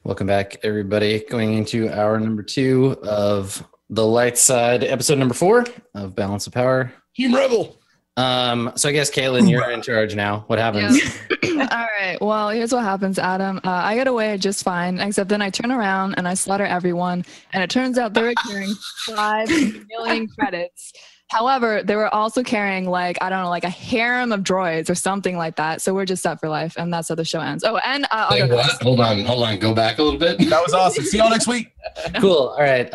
Welcome back, everybody. Going into hour number 2 of the light side, episode number 4 of Balance of Power. Team Rebel. So I guess Kaitlyn, you're in charge now. What happens? Yep. All right. Well, here's what happens, Adam. I get away just fine, except then I turn around and I slaughter everyone, and it turns out they were carrying 5 million credits. However, they were also carrying like a harem of droids or something like that. So we're just set for life, and that's how the show ends. Oh, and what? Hold on. Go back a little bit. That was awesome. See y'all next week. Cool. All right.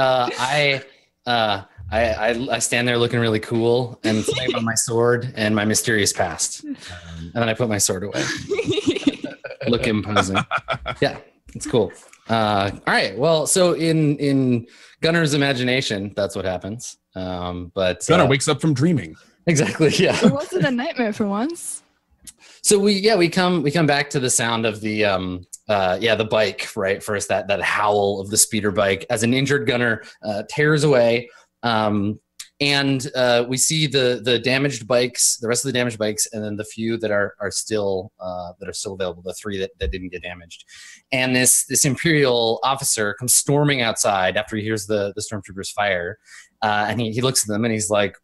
I stand there looking really cool and playing on my sword and my mysterious past, and then I put my sword away. Look imposing. Yeah, it's cool. All right. Well, so in Gunner's imagination, that's what happens. But Gunner wakes up from dreaming. Exactly. Yeah. It wasn't a nightmare for once. So we come back to the sound of the the bike, right? First that howl of the speeder bike as an injured Gunner tears away. And we see the damaged bikes, the rest of the damaged bikes, and then the few that are still available, the 3 that didn't get damaged. And this Imperial officer comes storming outside after he hears the stormtroopers fire, and he looks at them and he's like,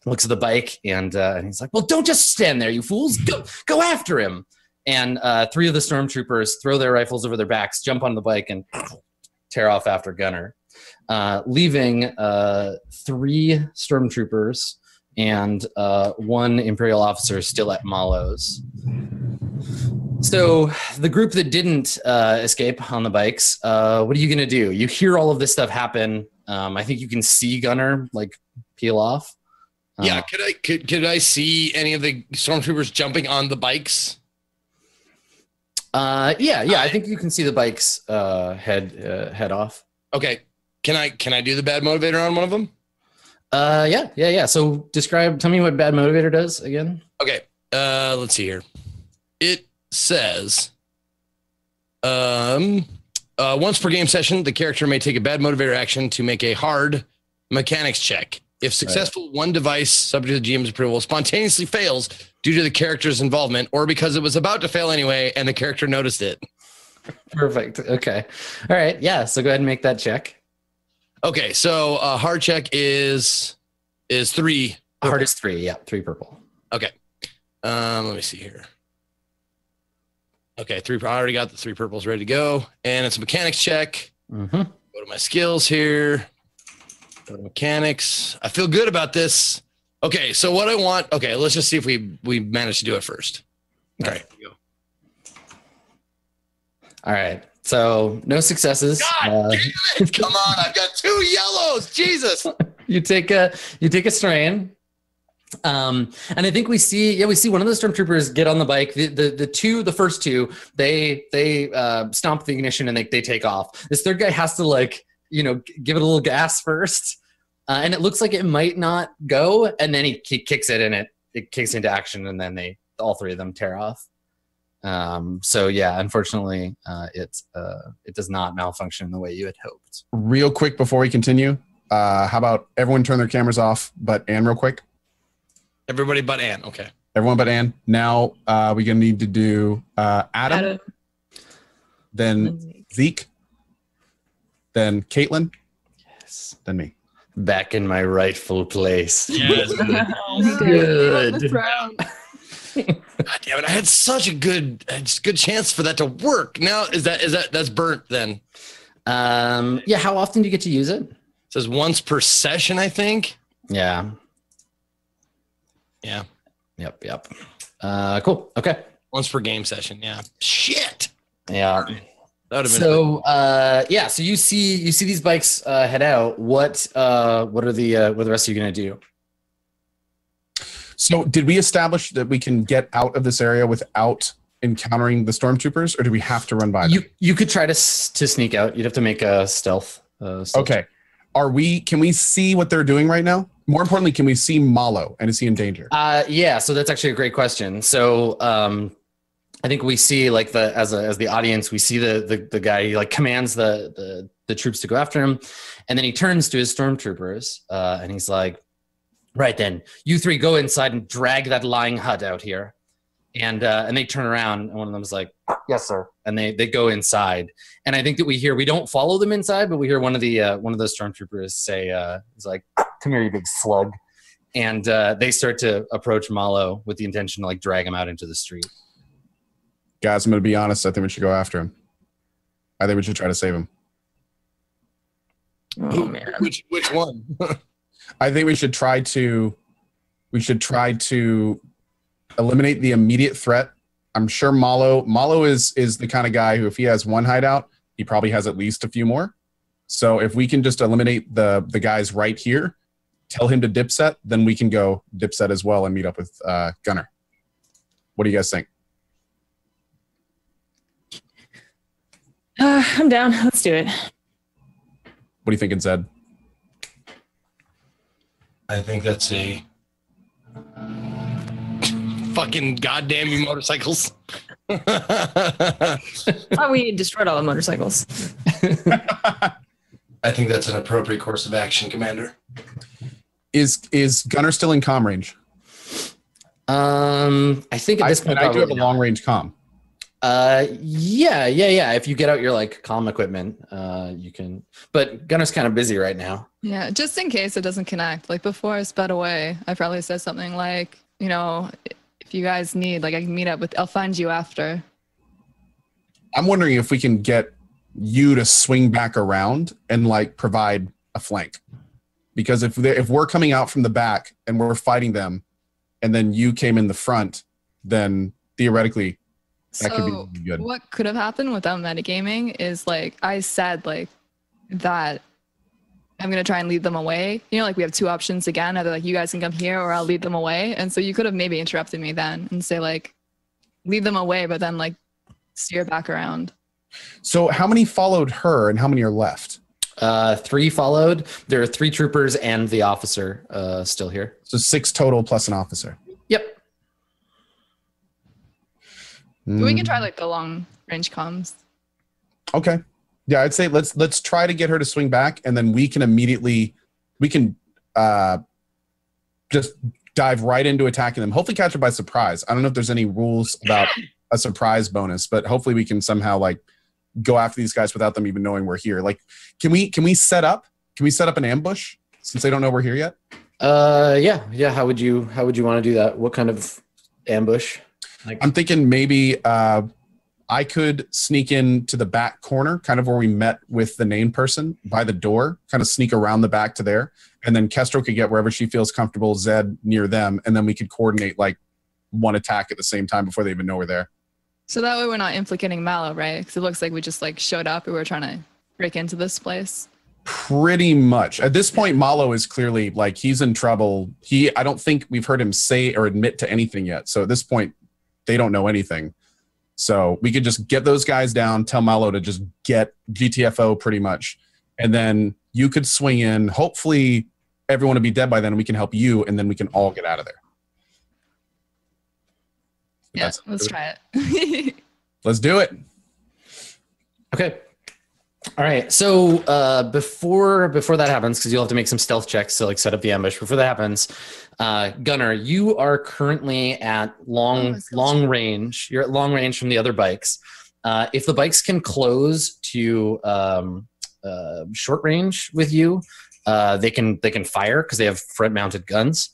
looks at the bike and he's like, "Well, don't just stand there, you fools! Go after him!" And 3 of the stormtroopers throw their rifles over their backs, jump on the bike, and tear off after Gunner. Leaving 3 stormtroopers and 1 Imperial officer still at Malo's. So the group that didn't escape on the bikes, what are you going to do? You hear all of this stuff happen. I think you can see Gunner like peel off. Yeah, could I see any of the stormtroopers jumping on the bikes? Yeah, I think you can see the bikes head off. Okay. Can I do the bad motivator on one of them? Yeah. So tell me what bad motivator does again. Okay. Let's see here. It says, once per game session, the character may take a bad motivator action to make a hard mechanics check. If successful, one device subject to the GM's approval spontaneously fails due to the character's involvement or because it was about to fail anyway and the character noticed it. Perfect. Okay. All right. Yeah. So go ahead and make that check. Okay. So hard check is 3. Hard is 3. Yeah. 3 purple. Okay. Let me see here. Okay. 3. I already got the 3 purples ready to go. And it's a mechanics check. Mm-hmm. Go to my skills here. Go to mechanics. I feel good about this. Okay, so what I want. Okay, let's just see if we manage to do it first. All right. Here we go. All right. So no successes. God damn it! Come on, I've got 2 yellows. Jesus. You take a strain. And I think we see one of the stormtroopers get on the bike. The first two, they stomp the ignition and they take off. This third guy has to give it a little gas first. And it looks like it might not go. And then he kicks it and it kicks into action. And then all 3 of them tear off. So yeah, unfortunately, it does not malfunction the way you had hoped. Real quick before we continue, how about everyone turn their cameras off, but Anne real quick. Everybody but Anne. Okay. Everyone but Anne. Now we're going to need to do Adam, then Zeke, then Kaitlyn, yes, then me. Back in my rightful place. Yes. Good. God damn it! I had such a good chance for that to work. Now that's burnt then? Yeah. How often do you get to use it? It says once per session, I think. Yeah. Yeah. Yep. Cool. Okay. Once per game session. Yeah. Shit. Yeah. That would have been so you see these bikes head out. What are the rest of you gonna do? So did we establish that we can get out of this area without encountering the stormtroopers, or do we have to run by them? You could try to sneak out. You'd have to make a stealth. Okay. Can we see what they're doing right now? More importantly, can we see Malo, and is he in danger? Yeah. So that's actually a great question. So I think we see as the audience, we see the guy, he commands the troops to go after him. And then he turns to his stormtroopers and he's like, "Right then, you 3 go inside and drag that lying HUD out here." And they turn around, and one of them is like, "Yes, sir." And they go inside. And I think that we don't follow them inside, but we hear one of those stormtroopers say, "It's like, come here, you big slug." And they start to approach Malo with the intention to like drag him out into the street. Guys, I'm going to be honest. I think we should go after him. I think we should try to save him. Oh man, Which one? I think we should try to eliminate the immediate threat. I'm sure Malo is the kind of guy who, if he has one hideout, he probably has at least a few more. So if we can just eliminate the guys right here, tell him to dipset, then we can go dipset as well and meet up with Gunner. What do you guys think? I'm down. Let's do it. What are you thinking, Zed? I think that's a fucking goddamn you motorcycles. Oh, we destroyed all the motorcycles. I think that's an appropriate course of action, Commander. Is Gunner still in comm range? I think at this point I do have a long range comm. Yeah. If you get out your like comm equipment, you can. But Gunner's kind of busy right now. Yeah, just in case it doesn't connect. Like before I sped away, I probably said something like, you know, if you guys need, like I can meet up with, I'll find you after. I'm wondering if we can get you to swing back around and like provide a flank. Because if we're coming out from the back and we're fighting them, and then you came in the front, then theoretically that could be really good. What could have happened without metagaming is like I said like that I'm gonna try and lead them away. You know, like we have two options again. Either like you guys can come here or I'll lead them away. And so you could have maybe interrupted me then and say like lead them away, but then like steer back around. So how many followed her and how many are left? 3 followed. There are 3 troopers and the officer still here. So 6 total plus an officer. Yep. We can try like the long range comms. Okay. Yeah, I'd say let's try to get her to swing back, and then we can just dive right into attacking them. Hopefully catch her by surprise. I don't know if there's any rules about a surprise bonus, but hopefully we can somehow like go after these guys without them even knowing we're here. Like, can we set up an ambush since they don't know we're here yet? Yeah. How would you want to do that? What kind of ambush? Like, I'm thinking maybe I could sneak into the back corner, kind of where we met with the named person by the door, kind of sneak around the back to there. And then Kestro could get wherever she feels comfortable, Zed near them. And then we could coordinate like one attack at the same time before they even know we're there. So that way we're not implicating Malo, right? Because it looks like we just like showed up and we were trying to break into this place. Pretty much. At this point, Malo is clearly like he's in trouble. I don't think we've heard him say or admit to anything yet. So at this point, they don't know anything. So we could just get those guys down, tell Malo to just get GTFO pretty much. And then you could swing in. Hopefully everyone will be dead by then and we can help you, and then we can all get out of there. Yeah, let's try it. Let's do it. okay. All right. So before that happens, because you'll have to make some stealth checks to like set up the ambush. Before that happens, Gunner, you are currently at long range. You're at long range from the other bikes. If the bikes can close to short range with you, they can fire because they have front mounted guns.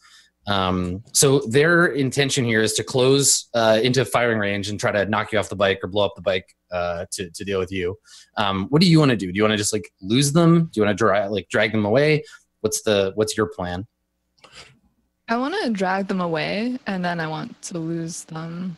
So their intention here is to close into firing range and try to knock you off the bike or blow up the bike to deal with you. What do you want to do? Do you want to just like lose them? Do you want to drag them away? What's your plan? I want to drag them away and then I want to lose them.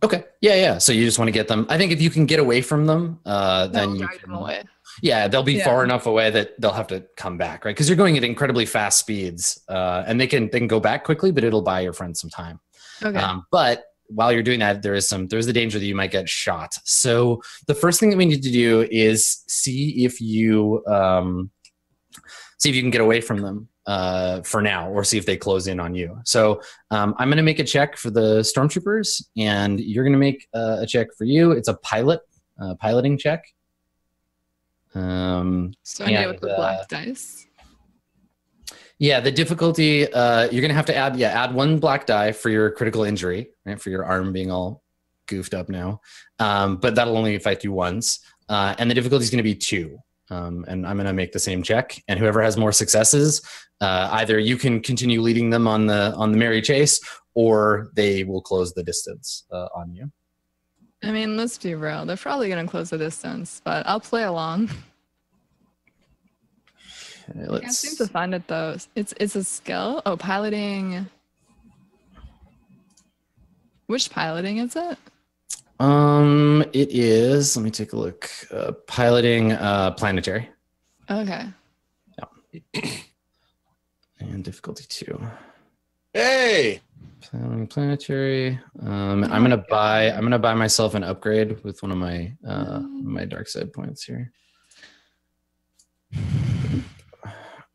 Okay. Yeah. So you just want to get them. I think if you can get away from them, then you drag them away. Yeah, they'll be far enough away that they'll have to come back, right? Because you're going at incredibly fast speeds, and they can go back quickly, but it'll buy your friends some time. Okay. But while you're doing that, there's the danger that you might get shot. So the first thing that we need to do is see if you can get away from them for now, or see if they close in on you. So I'm going to make a check for the stormtroopers, and you're going to make a check for you. It's a piloting check. So I do it with the black dice. Yeah, the difficulty, you're gonna have to add one black die for your critical injury, right? For your arm being all goofed up now. But that'll only affect you once. And the difficulty is gonna be 2. And I'm gonna make the same check. And whoever has more successes, either you can continue leading them on the merry chase, or they will close the distance on you. I mean, let's be real. They're probably going to close the distance, but I'll play along. Okay, I can't seem to find it, though. It's a skill? Oh, piloting. Which piloting is it? It is, let me take a look. Piloting planetary. Okay. Yeah. And difficulty 2. Hey! Piloting planetary. I'm gonna buy myself an upgrade with one of my my dark side points here.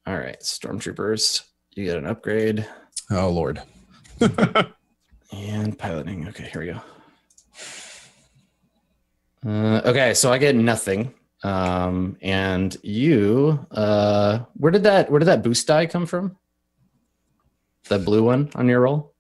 All right, stormtroopers, you get an upgrade. Oh Lord. And piloting. Okay, here we go. Okay, so I get nothing. And you, where did that boost die come from? That blue one on your roll?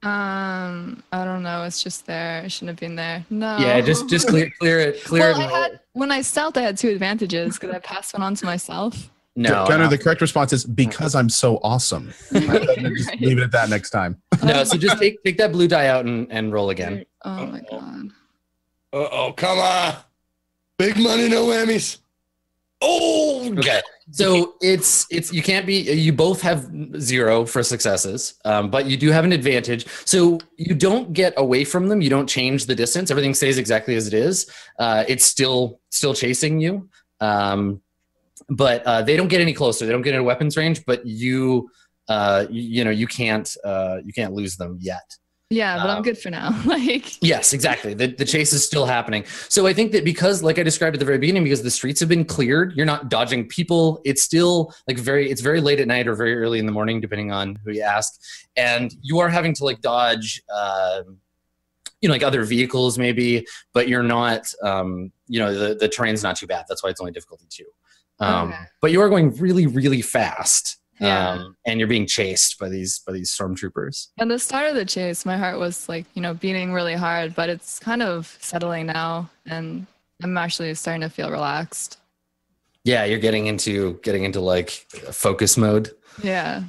I don't know. It's just there. It shouldn't have been there. No. Yeah, just clear it. Well, when I stealthed, I had 2 advantages because I passed one on to myself. No, Connor, the correct response is because I'm so awesome. Just leave it at that next time. No, so just take that blue die out and roll again. Oh my god. Uh-oh, come on. Big money, no whammies. Oh, Okay. So it's you can't be, you both have 0 for successes, but you do have an advantage. So you don't get away from them. You don't change the distance. Everything stays exactly as it is. It's still chasing you. But they don't get any closer. They don't get into weapons range, but you can't lose them yet. Yeah, but I'm good for now. Yes, exactly. The chase is still happening. So I think that because, like I described at the very beginning, because the streets have been cleared, you're not dodging people. It's still it's very late at night or very early in the morning, depending on who you ask. And you are having to dodge, like other vehicles maybe, but you're not, the terrain's not too bad. That's why it's only difficulty 2. Okay. But you are going really, really fast. Yeah. And you're being chased by these stormtroopers. At the start of the chase, my heart was beating really hard, but it's kind of settling now, and I'm actually starting to feel relaxed. Yeah, you're getting into focus mode. Yeah.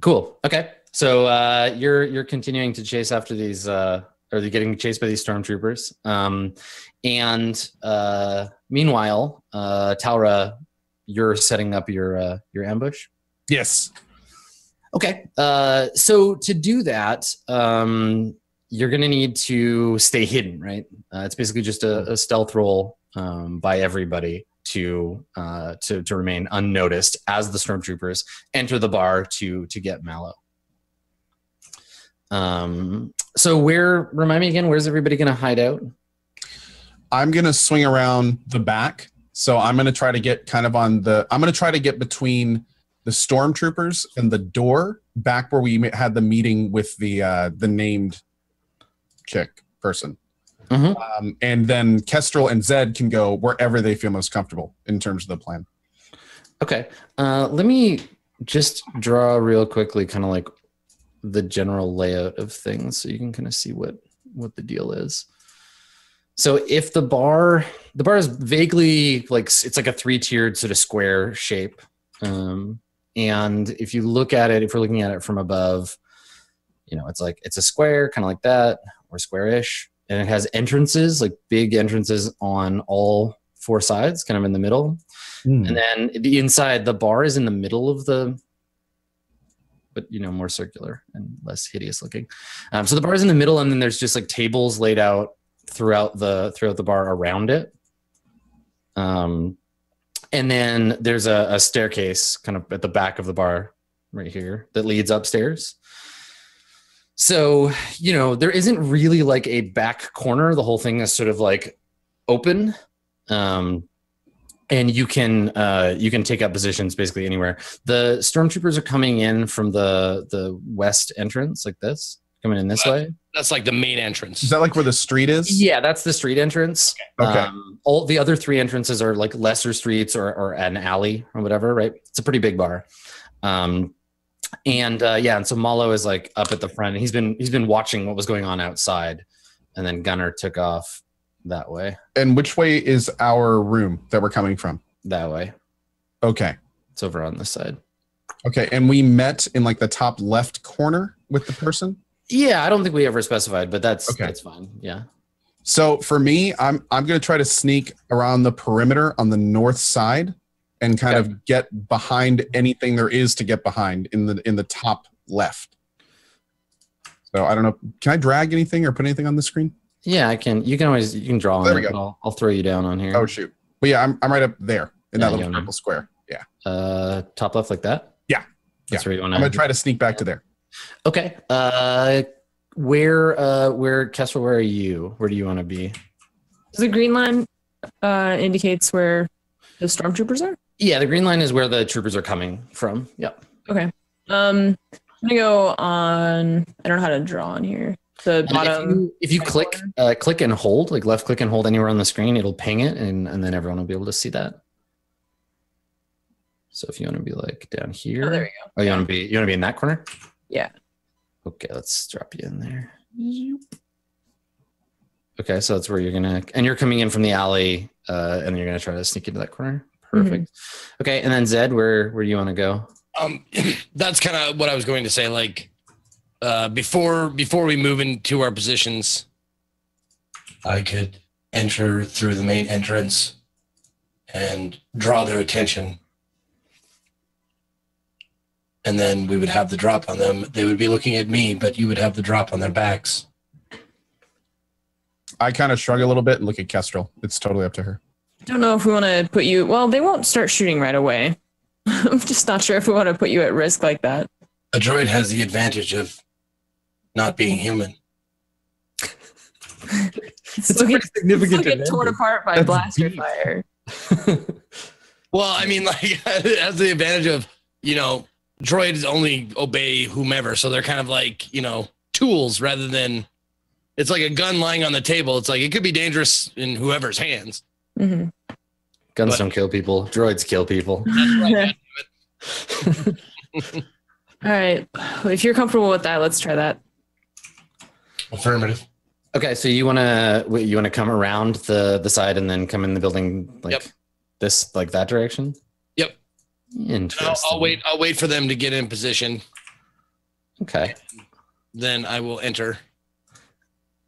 Cool. Okay. So you're continuing to chase after these, or you're getting chased by these stormtroopers. And meanwhile, Talra, you're setting up your ambush. Yes. Okay. So to do that, you're going to need to stay hidden, right? It's basically just a stealth roll by everybody to remain unnoticed as the stormtroopers enter the bar to get Mallow. So remind me again, where's everybody going to hide out? I'm going to swing around the back. So I'm going to try to get I'm going to try to get between the stormtroopers and the door back where we had the meeting with the named chick person. Mm-hmm. And then Kestrel and Zed can go wherever they feel most comfortable in terms of the plan. Okay. Let me just draw real quickly kind of the general layout of things so you can kind of see what the deal is. So if the bar is vaguely it's like a 3-tiered sort of square shape. And if you look at it, if we're looking at it from above, it's a square, kind of like that, or square-ish. And it has entrances, big entrances on all 4 sides, kind of in the middle. And then the inside, the bar is in the middle of but more circular and less hideous looking. So the bar is in the middle, and then there's just tables laid out throughout the bar around it. And then there's a staircase kind of at the back of the bar right here that leads upstairs. So, there isn't really a back corner. The whole thing is sort of open. And you can take up positions basically anywhere. The stormtroopers are coming in from the west entrance like this, coming in this way. That's the main entrance. Is that where the street is? Yeah, that's the street entrance. Okay. All the other 3 entrances are lesser streets or an alley or whatever, right? It's a pretty big bar. And And and so Malo is like up at the front. And he's been watching what was going on outside, and then Gunnar took off that way. And which way is our room that we're coming from? That way. Okay. It's over on this side. Okay, and we met in like the top left corner with the person? Yeah, I don't think we ever specified, but that's fine. Yeah. So for me, I'm going to try to sneak around the perimeter on the north side and kind of get behind anything there is to get behind in the top left. So I don't know. Can I drag anything or put anything on the screen? Yeah, I can. You can draw There on we it. go. I'll throw you down on here. Oh shoot. But yeah, I'm right up there in that little purple square. Yeah. Top left like that? Yeah. That's where you want to. I'm going to try to sneak back to there. Okay. Kessler, where are you? Where do you want to be? So the green line indicates where the stormtroopers are? Yeah, the green line is where the troopers are coming from. Yep. Okay. I'm gonna go on. I don't know how to draw on here. The bottom. If you click and hold, like left click and hold anywhere on the screen, it'll ping it, and then everyone will be able to see that. So if you want to be like down here, Oh, there we go. Oh, you want to be in that corner? Yeah. Okay, let's drop you in there. Okay, so that's where you're coming in from the alley, and you're gonna try to sneak into that corner. Perfect. Okay, and then Zed, where do you want to go? That's kind of what I was going to say. Like, before we move into our positions, I could enter through the main entrance and draw their attention. And then we would have the drop on them. They would be looking at me, but you would have the drop on their backs. I kind of shrug a little bit and look at Kestrel. It's totally up to her. Don't know if we want to put you. Well, they won't start shooting right away. I'm just not sure if we want to put you at risk like that. A droid has the advantage of not being human. It's looking, significant. get torn apart by blaster fire. Well, I mean, like, it has the advantage of, droids only obey whomever, so they're kind of like, tools rather than, it's like a gun lying on the table. It's like, it could be dangerous in whoever's hands. Mm-hmm. Guns don't kill people. Droids kill people. That's right. All right. If you're comfortable with that, let's try that. Affirmative. Okay, so you want to come around the side and then come in the building like this, like that direction? Yep. Interesting. I'll wait for them to get in position. Okay. Then I will enter.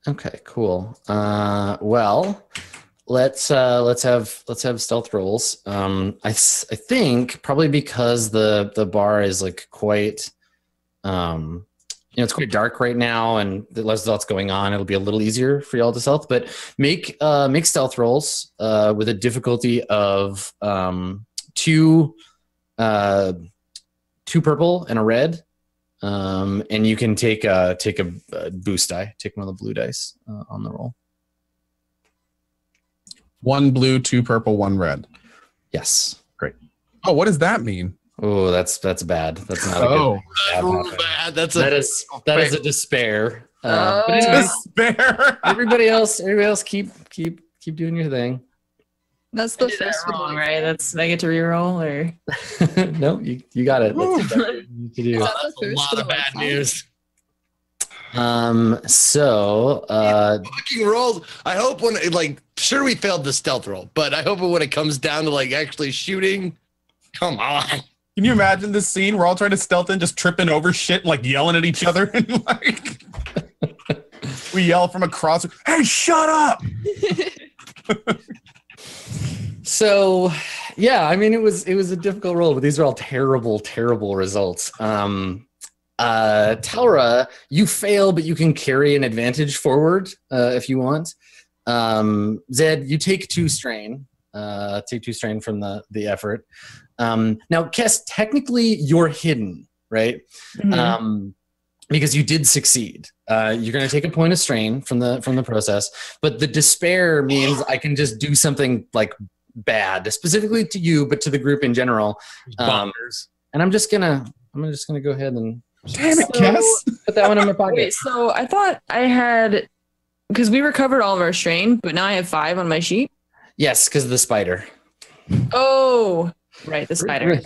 Okay, cool. Well, let's have stealth rolls. I think probably because the bar is like quite it's quite dark right now and there's lots going on. It'll be a little easier for y'all to stealth, but make stealth rolls with a difficulty of two purple and a red. And you can take a boost die. Take one of the blue dice on the roll. 1 blue, 2 purple, 1 red. Yes. Great. Oh, what does that mean? Oh, that's bad. That's not a good thing. Bad. That is a despair. But Despair. everybody else keep doing your thing. That's the Is that first wrong, one. right? I get to reroll, or No, you got it. That's exactly what you need to do. Is that the That's a first lot for of the bad lifetime? news. So Fucking rolled. I hope sure we failed the stealth roll, but I hope when it comes down to like actually shooting, come on. Can you imagine this scene? We're all trying to stealth in, just tripping over shit, like yelling at each other, and like we yell from across. Hey, shut up! So yeah, I mean it was a difficult roll, but these are all terrible results. Talra, you fail, but you can carry an advantage forward if you want. Zed, you take 2 strain. Take 2 strain from the effort. Now, Kess, technically you're hidden, right? Mhm. Because you did succeed. You're going to take a point of strain from the process, but the despair means I can just do something like bad, specifically to you, but to the group in general. And I'm just gonna go ahead and Damn it, Kess! put that one in my pocket. Wait, so I thought I had, because we recovered all of our strain, but now I have 5 on my sheet. Yes, because of the spider. Oh, Right, the spider.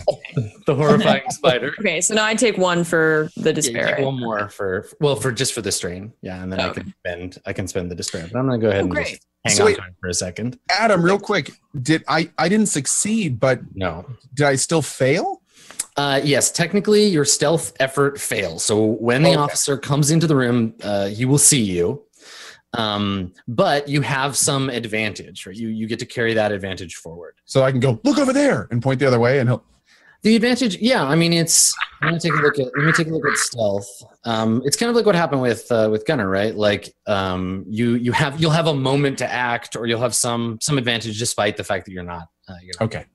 The horrifying spider. Okay, so now I take one for the Yeah, despair. you take right? one more for just for the strain. Yeah, and then I can spend the despair. But I'm gonna go ahead and great. just hang So on wait. to it for a second. Adam, real quick, I didn't succeed, but No. did I still fail? Yes, technically your stealth effort fails. So when the officer comes into the room, he will see you. But you have some advantage, right? You get to carry that advantage forward. So I can go, look over there, and point the other way, and he'll. The advantage, yeah. I mean, let me take a look at stealth. It's kind of like what happened with Gunner, right? Like, you'll have a moment to act, or you'll have some advantage despite the fact that you're not. Okay.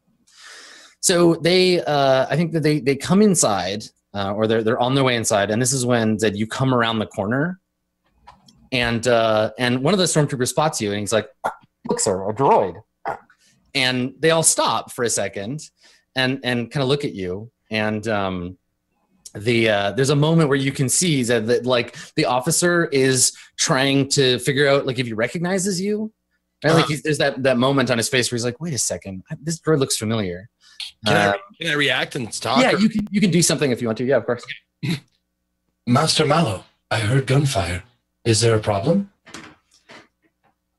So I think that they come inside, or they're on their way inside, and this is when Zed, you come around the corner, and one of the stormtroopers spots you, and he's like, "Look, sir, a droid," and they all stop for a second. And kind of look at you, and there's a moment where you can see that like the officer is trying to figure out like if he recognizes you, right? Like there's that moment on his face where he's like, "Wait a second, this droid looks familiar." Can I react and talk? Yeah, you can do something if you want to. Yeah, of course. Master Mallow, I heard gunfire. Is there a problem?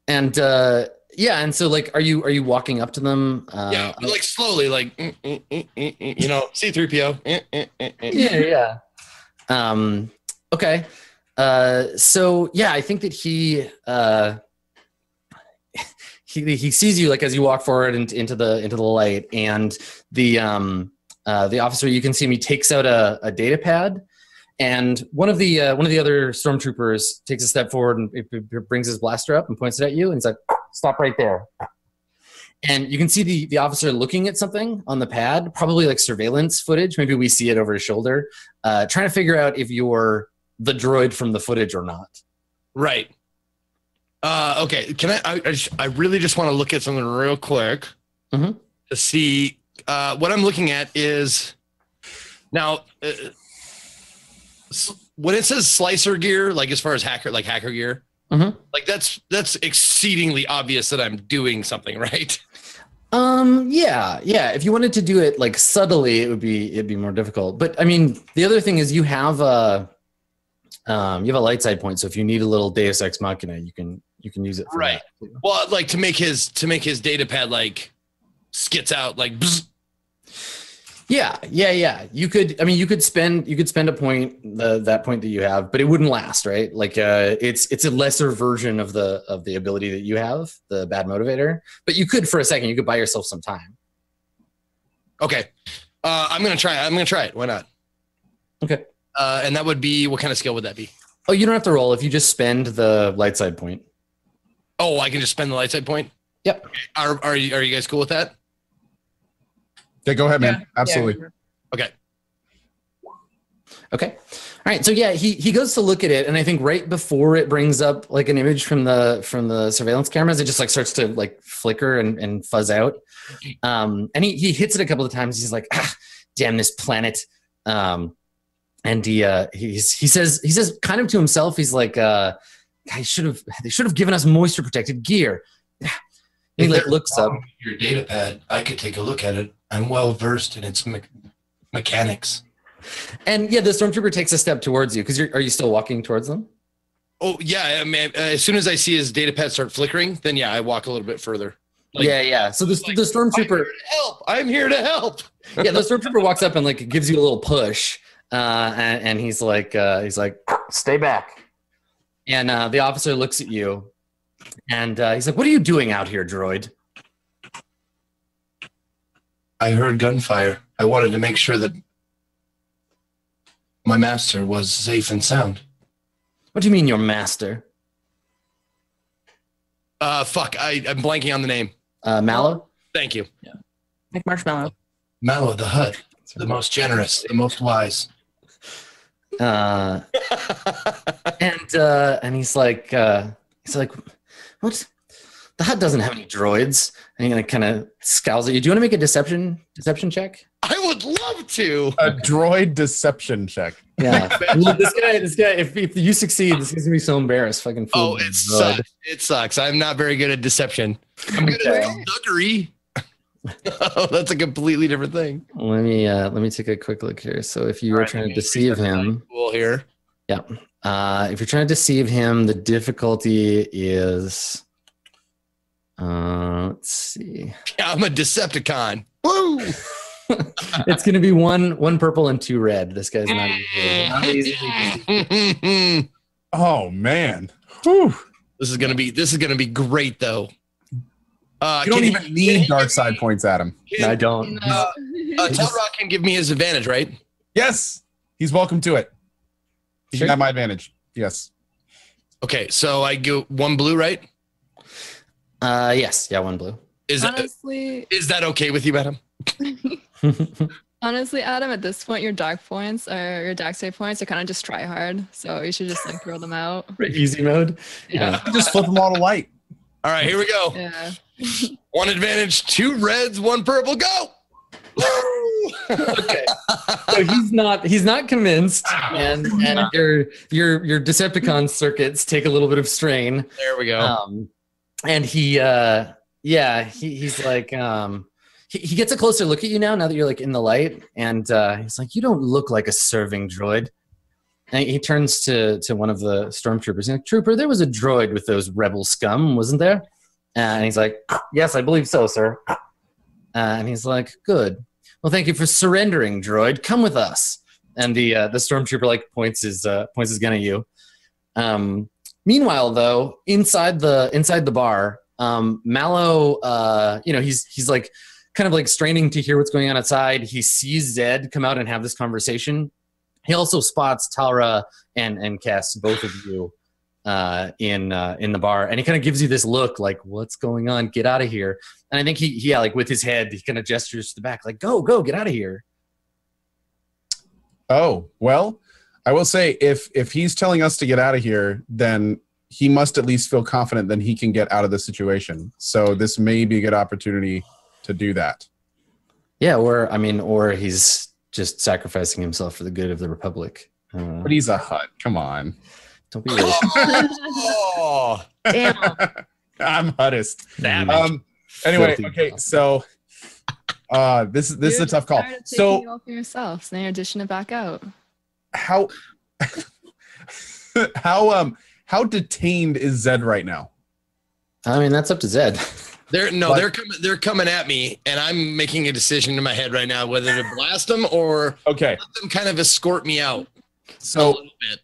And yeah, and so like, are you walking up to them? Yeah, like slowly, like C-3PO. Yeah. Okay. So yeah, I think that he sees you like as you walk forward into the light, and the officer, you can see him. He takes out a data pad, and one of the other stormtroopers takes a step forward and brings his blaster up and points it at you, and he's like, "Stop right there." And you can see the officer looking at something on the pad, probably like surveillance footage. Maybe we see it over his shoulder, trying to figure out if you're the droid from the footage or not. Right. Okay. Can I really just want to look at something real quick to see what I'm looking at is now when it says slicer gear, like as far as hacker gear, like that's exceedingly obvious that I'm doing something, right? Yeah. If you wanted to do it like subtly, it'd be more difficult. But I mean, the other thing is you have a light side point. So if you need a little Deus Ex Machina, you can use it for right. that. Well, like to make his data pad like skits out like. Bzz. Yeah. You could spend a point, that point that you have, but it wouldn't last, right? Like it's a lesser version of the ability that you have, the bad motivator. But you could for a second, you could buy yourself some time. Okay. I'm gonna try it. Why not? Okay. And that would be, what kind of skill would that be? Oh, you don't have to roll if you just spend the light side point. Oh, I can just spend the light side point? Yep. Okay. Are you guys cool with that? Yeah, go ahead, man. Absolutely. Okay. All right. So yeah, he goes to look at it, and I think right before it brings up like an image from the surveillance cameras, it just like starts to like flicker and fuzz out. And he hits it a couple of times. He's like, damn this planet. And he says kind of to himself, he's like, they should have given us moisture protected gear. He like looks up. Your data pad, I could take a look at it. I'm well versed in its mechanics. And yeah, the stormtrooper takes a step towards you because are you still walking towards them? Oh yeah, I mean, as soon as I see his data pad start flickering, then yeah, I walk a little bit further. Like, yeah. So the stormtrooper, I'm here to help. Yeah, the stormtrooper walks up and like gives you a little push, and he's like, stay back. And the officer looks at you, and he's like, "What are you doing out here, droid?" I heard gunfire. I wanted to make sure that my master was safe and sound. What do you mean, your master? Fuck, I'm blanking on the name. Mallow? Thank you. Yeah. Like Marshmallow. Mallow the Hutt, the most generous, the most wise. And he's like, what? The Hutt doesn't have any droids. And he kind of scowls at you. Do you want to make a deception check? I would love to. A droid deception check. Yeah. this guy. If you succeed, this is gonna be so embarrassed. Fucking. Oh, it sucks. It sucks. I'm not very good at deception. I'm good at thuggery. Oh, that's a completely different thing. Let me take a quick look here. So if you were trying to deceive him, Cool here. yeah. If you're trying to deceive him, the difficulty is, let's see. Yeah, I'm a Decepticon. Woo! It's going to be one purple and 2 red. This guy's not easy. Oh man. Whew. This is gonna be great though. You don't even need dark side points, Adam. No, I don't. Telrock can give me his advantage, right? Yes, he's welcome to it. He Sure. can have my advantage. Yes. Okay, so I go 1 blue, right? Yes, yeah, 1 blue. Is that okay with you, Adam? Honestly, Adam, at this point, your dark points or your dark save points are kind of just try hard. So you should just like throw them out. Easy mode. Yeah. Just flip them all to white. All right, here we go. Yeah. 1 advantage, 2 reds, 1 purple. Go! Okay. So he's not convinced, and your Decepticon circuits take a little bit of strain. There we go. And he's like, he gets a closer look at you now that you're like in the light, and he's like, you don't look like a serving droid. And he turns to one of the stormtroopers. He's like, Trooper, there was a droid with those rebel scum, wasn't there? And he's like, yes, I believe so, sir. And he's like, good. Well, thank you for surrendering, droid. Come with us. And the stormtrooper like points his gun at you. Meanwhile, though, inside the bar, Mallow, he's like kind of like straining to hear what's going on outside. He sees Zed come out and have this conversation. He also spots Talra and Cass, both of you, in the bar, and he kind of gives you this look like, "What's going on? Get out of here!" And I think he like with his head, he kind of gestures to the back, like, "Go, get out of here." Oh well, I will say if he's telling us to get out of here, then he must at least feel confident that he can get out of the situation. So this may be a good opportunity to do that. Yeah, or he's just sacrificing himself for the good of the Republic. But he's a Hutt. Come on. Don't be racist. Oh, Damn. I'm Huttist. Anyway, okay, so this is a tough call. So you all for yourself, so then you're dishing it back out. how how detained is Zed right now? I mean, that's up to Zed. They're coming at me, and I'm making a decision in my head right now whether to blast them or Okay. let them kind of escort me out. A So little bit.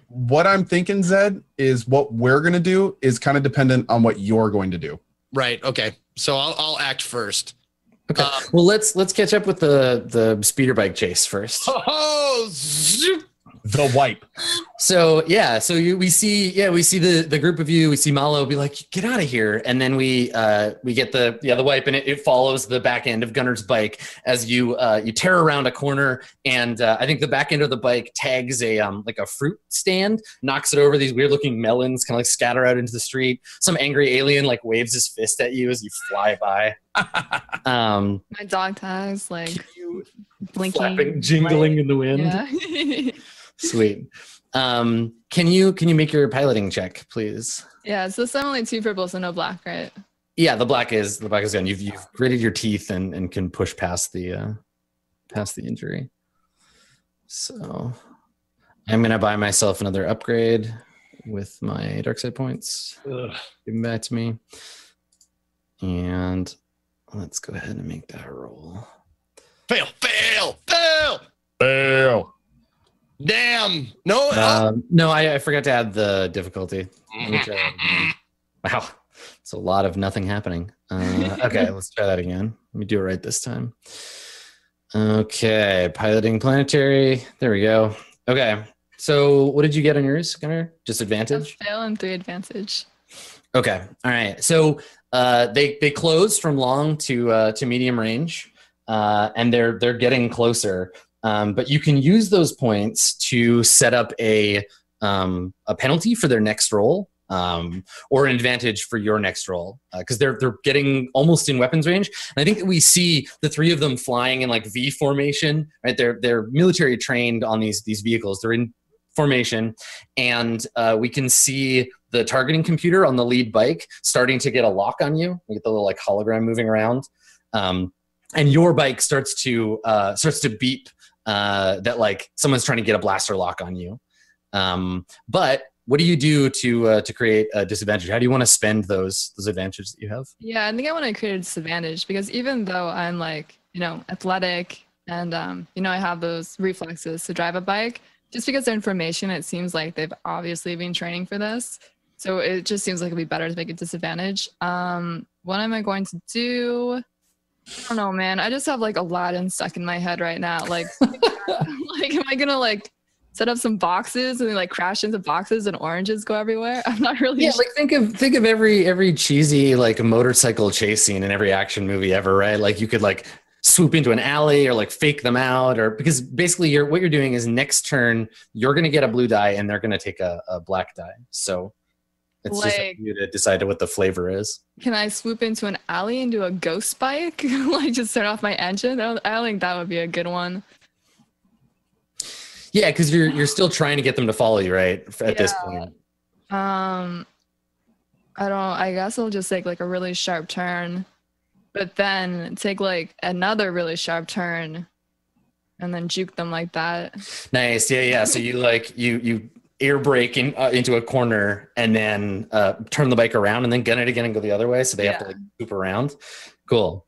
what I'm thinking, Zed, is what we're gonna do is kind of dependent on what you're going to do. Right. Okay. So I'll act first. Okay. Well, let's catch up with the speeder bike chase first. Oh, zoop. The wipe. So we see the group of you. We see Malo be like, "Get out of here!" And then we get the wipe, and it follows the back end of Gunner's bike as you tear around a corner, and I think the back end of the bike tags a like a fruit stand, knocks it over. These weird looking melons kind of like scatter out into the street. Some angry alien like waves his fist at you as you fly by. My dog tags like blinking, Flapping, jingling in the wind. Yeah. Sweet. Can you make your piloting check, please? Yeah, so it's only 2 purple, so no black, right? Yeah, the black is gone. You've gritted your teeth and can push past the injury. So I'm gonna buy myself another upgrade with my dark side points. Ugh. Give them back to me. And let's go ahead and make that roll. Fail. Damn. No. No, I forgot to add the difficulty. Let me try that again. Wow, it's a lot of nothing happening. Okay, let's try that again. Let me do it right this time. Okay, piloting planetary. There we go. Okay, so what did you get on yours, Gunnar? Just advantage? Fail and 3 advantage. Okay, all right. So they closed from long to medium range, and they're getting closer. But you can use those points to set up a penalty for their next roll, or an advantage for your next roll, because they're getting almost in weapons range. And I think that we see the 3 of them flying in like V formation. Right, they're military trained on these vehicles. They're in formation, and we can see the targeting computer on the lead bike starting to get a lock on you. We get the little like hologram moving around. And your bike starts to beep that like someone's trying to get a blaster lock on you. But what do you do to create a disadvantage? How do you want to spend those advantages that you have? Yeah, I think I want to create a disadvantage because even though I'm like, athletic and, I have those reflexes to drive a bike, just because they're information, it seems like they've obviously been training for this. So it just seems like it'd be better to make a disadvantage. What am I going to do? I don't know, man. I just have like Aladdin stuck in my head right now. Like, am I gonna like set up some boxes and then like crash into boxes and oranges go everywhere? I'm not really. Yeah, like think of every cheesy like motorcycle chase scene in every action movie ever, right? Like you could like swoop into an alley or like fake them out, or because basically what you're doing is next turn you're gonna get a blue die and they're gonna take a black die. So it's just up to you to decide what the flavor is. Can I swoop into an alley and do a ghost bike? Like just turn off my engine? I think that would be a good one. Yeah, because you're still trying to get them to follow you, right? At this point. I guess I'll just take like a really sharp turn, but then take like another really sharp turn and then juke them like that. Nice. Yeah. So you air brake into a corner and then turn the bike around and then gun it again and go the other way. So they have to like swoop around. Cool.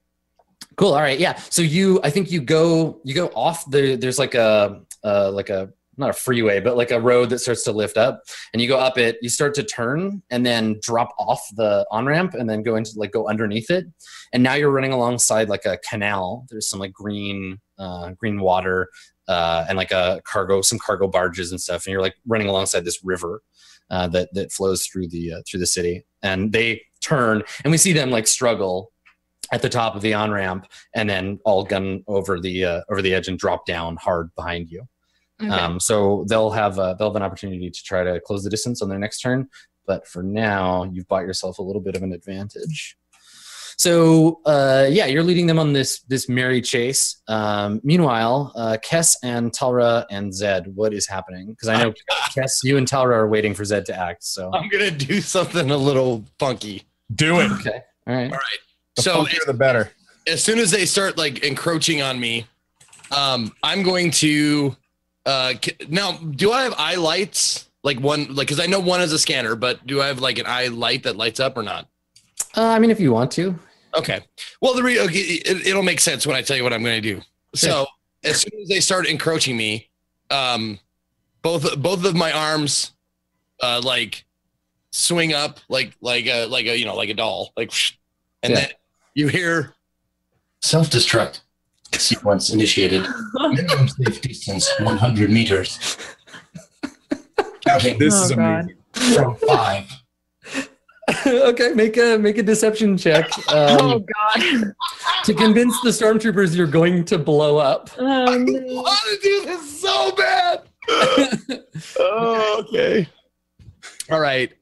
All right. Yeah. So I think you go off there's like a not a freeway, but like a road that starts to lift up, and you go up it, you start to turn and then drop off the on-ramp and then go underneath it. And now you're running alongside like a canal. There's some like green water, and like some cargo barges and stuff. And you're like running alongside this river, that flows through the city, and they turn and we see them like struggle at the top of the on-ramp and then all gun over the edge and drop down hard behind you. Okay. So they'll have an opportunity to try to close the distance on their next turn, but for now you've bought yourself a little bit of an advantage. So you're leading them on this merry chase. Meanwhile, Kess and Talra and Zed, what is happening? Because I know Kess, you and Talra are waiting for Zed to act. So I'm gonna do something a little funky. Do it. Okay. All right. The funkier, the better. As soon as they start like encroaching on me, I'm going to. Now, do I have eye lights? Because I know one is a scanner, but do I have like an eye light that lights up or not? I mean, if you want to. Okay. Well, it'll make sense when I tell you what I'm going to do. So as soon as they start encroaching me, both of my arms, like swing up like a doll, and then you hear self-destruct sequence initiated. Minimum safe distance 100 meters. Counting. This is amazing. From 5. Okay, make a deception check. Oh God! To convince the stormtroopers you're going to blow up. I want to do this so bad. Okay. All right.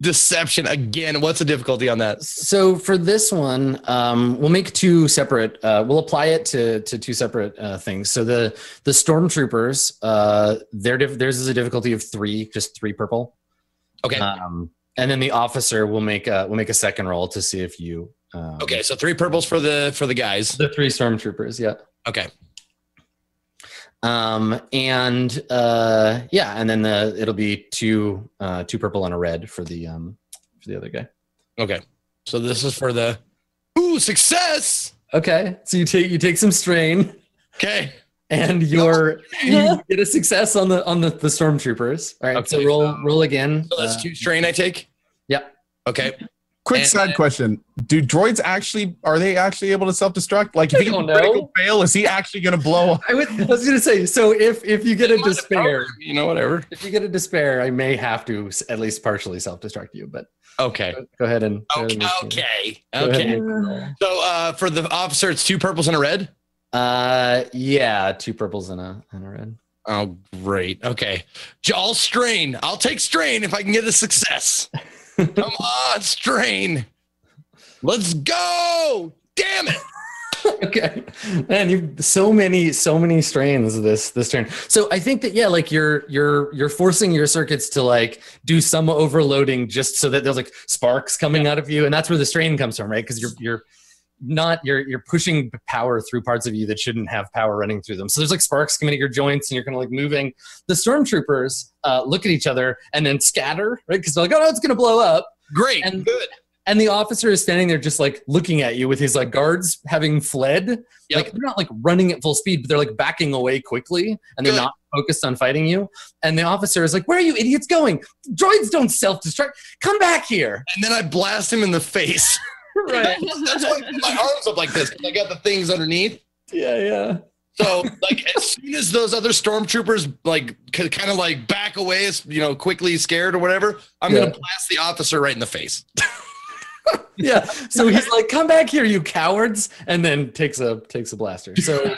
Deception again. What's the difficulty on that? So for this one, we'll make two separate. We'll apply it to two separate things. So the stormtroopers, theirs is a difficulty of 3, just 3 purple. Okay. And then the officer will make a second roll to see if you. Okay, so 3 purples for the guys. The 3 stormtroopers, yeah. Okay. And then it'll be 2 purple and a red for the other guy. Okay, so this is for the success. Okay, so you take some strain. Okay. And you get a success on the stormtroopers. All right, okay, so roll again. So that's 2 strain I take? Yep. Okay. Quick side question. Do droids are they actually able to self-destruct? Like if he can critical fail, is he actually going to blow up? I was going to say, so if you get a despair, whatever. If you get a despair, I may have to at least partially self-destruct you, but okay. Go ahead and okay. So for the officer, it's 2 purples and a red? 2 purples and a red. Oh, great. Okay. I'll strain. I'll take strain if I can get a success. Come on, strain. Let's go. Damn it. Okay. Man, you've so many strains this turn. So I think that like you're forcing your circuits to like do some overloading just so that there's like sparks coming out of you, and that's where the strain comes from, right? Because you're pushing power through parts of you that shouldn't have power running through them. So there's like sparks coming at your joints and you're kind of like moving. The stormtroopers look at each other and then scatter, right? Because they're like, oh no, it's going to blow up. Great. And Good. And the officer is standing there just like looking at you with his like guards having fled. Yep. Like they're not like running at full speed, but they're like backing away quickly and they're not focused on fighting you. And the officer is like, where are you idiots going? Droids don't self-destruct. Come back here. And then I blast him in the face. Right. That's why I put my arms up like this. I got the things underneath. Yeah. So like as soon as those other stormtroopers like kind of like back away, quickly scared or whatever, I'm going to blast the officer right in the face. Yeah. So he's like, come back here, you cowards. And then takes a blaster. So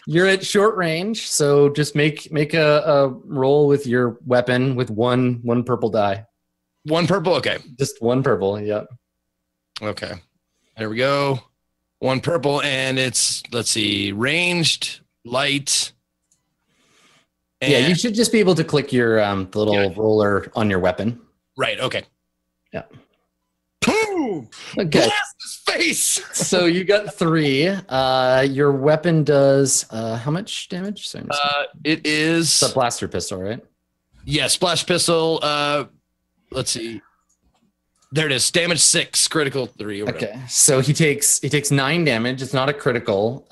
you're at short range. So just make a roll with your weapon with one purple die. One purple? Okay. Just one purple. Yep. Okay. There we go. One purple. And it's, let's see, ranged, light. And yeah. You should just be able to click your the little roller on your weapon. Right. Okay. Yeah. Boom! Okay. Blast his face! So you got 3. Your weapon does how much damage? Sorry, it is it's a blaster pistol, right? Yeah, splash pistol. Let's see. There it is. Damage 6, critical 3. Okay. So he takes 9 damage. It's not a critical.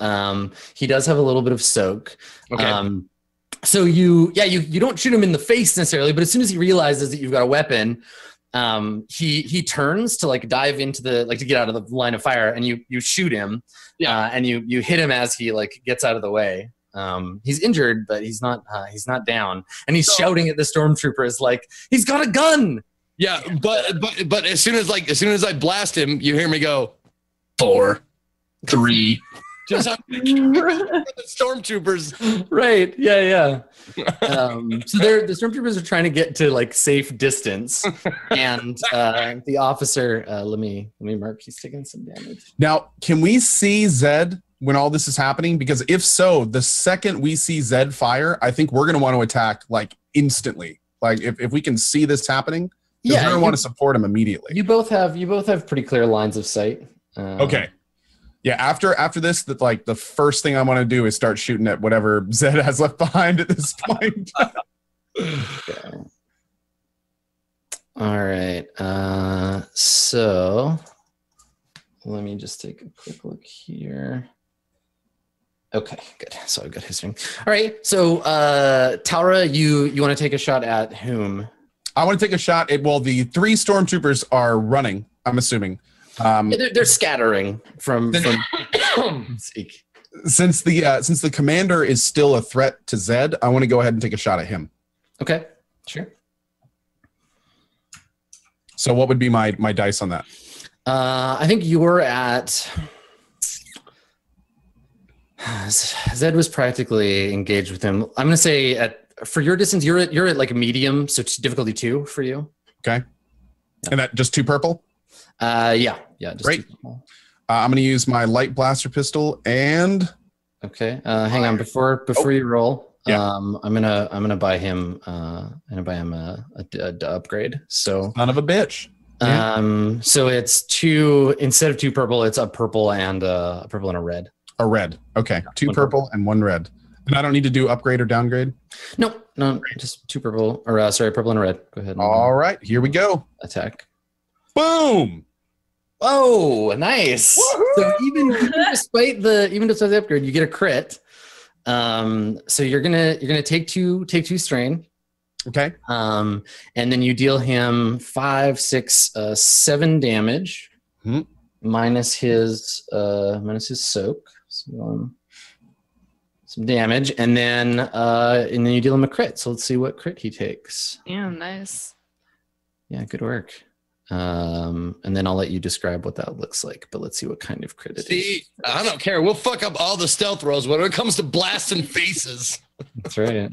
He does have a little bit of soak. Okay. So you don't shoot him in the face necessarily, but as soon as he realizes that you've got a weapon, he turns to like dive into to get out of the line of fire, and you shoot him. Yeah. And you hit him as he like gets out of the way. He's injured, but he's not down, and he's shouting at the stormtroopers like he's got a gun. Yeah, but as soon as I blast him, you hear me go 4, 3. Just the stormtroopers. Right. Yeah. So the stormtroopers are trying to get to like safe distance, and the officer. Let me mark. He's taking some damage. Now, can we see Zed when all this is happening? Because if so, the second we see Zed fire, I think we're going to want to attack like instantly. Like if we can see this happening, we're going to want to support him immediately. You both have pretty clear lines of sight. Okay. Yeah, after this, the first thing I want to do is start shooting at whatever Zed has left behind at this point. Okay. All right. So let me just take a quick look here. Okay, good. So I've got his ring. All right. So Taura, you want to take a shot at whom? I want to take a shot at the 3 stormtroopers are running, I'm assuming. They're scattering from since the commander is still a threat to Zed, I want to go ahead and take a shot at him. Okay, sure. So what would be my dice on that? I think you're at Zed was practically engaged with him. I'm gonna say for your distance, you're at like a medium, so it's difficulty 2 for you. Okay, yeah. And that just 2 purple. Yeah. Just great. I'm going to use my light blaster pistol and. Okay. Hang on before you roll. Yeah. I'm gonna buy him. A upgrade. So. Son of a bitch. So it's 2 instead of 2 purple. It's a purple and a red. A red. Okay. 2 purple and 1 red. And I don't need to do upgrade or downgrade. No. Just 2 purple or purple and a red. Go ahead. All right. Here we go. Attack. Boom. Oh, nice. Woo-hoo! So even despite the upgrade, you get a crit. So you're gonna take two strain. Okay. And then you deal him 5, 6, 7 damage, minus his soak. So, some damage, and then you deal him a crit. So let's see what crit he takes. Yeah, nice. Yeah, good work. And then I'll let you describe what that looks like, but let's see what kind of crit it is. I don't care. We'll fuck up all the stealth rolls when it comes to blasting faces. That's right.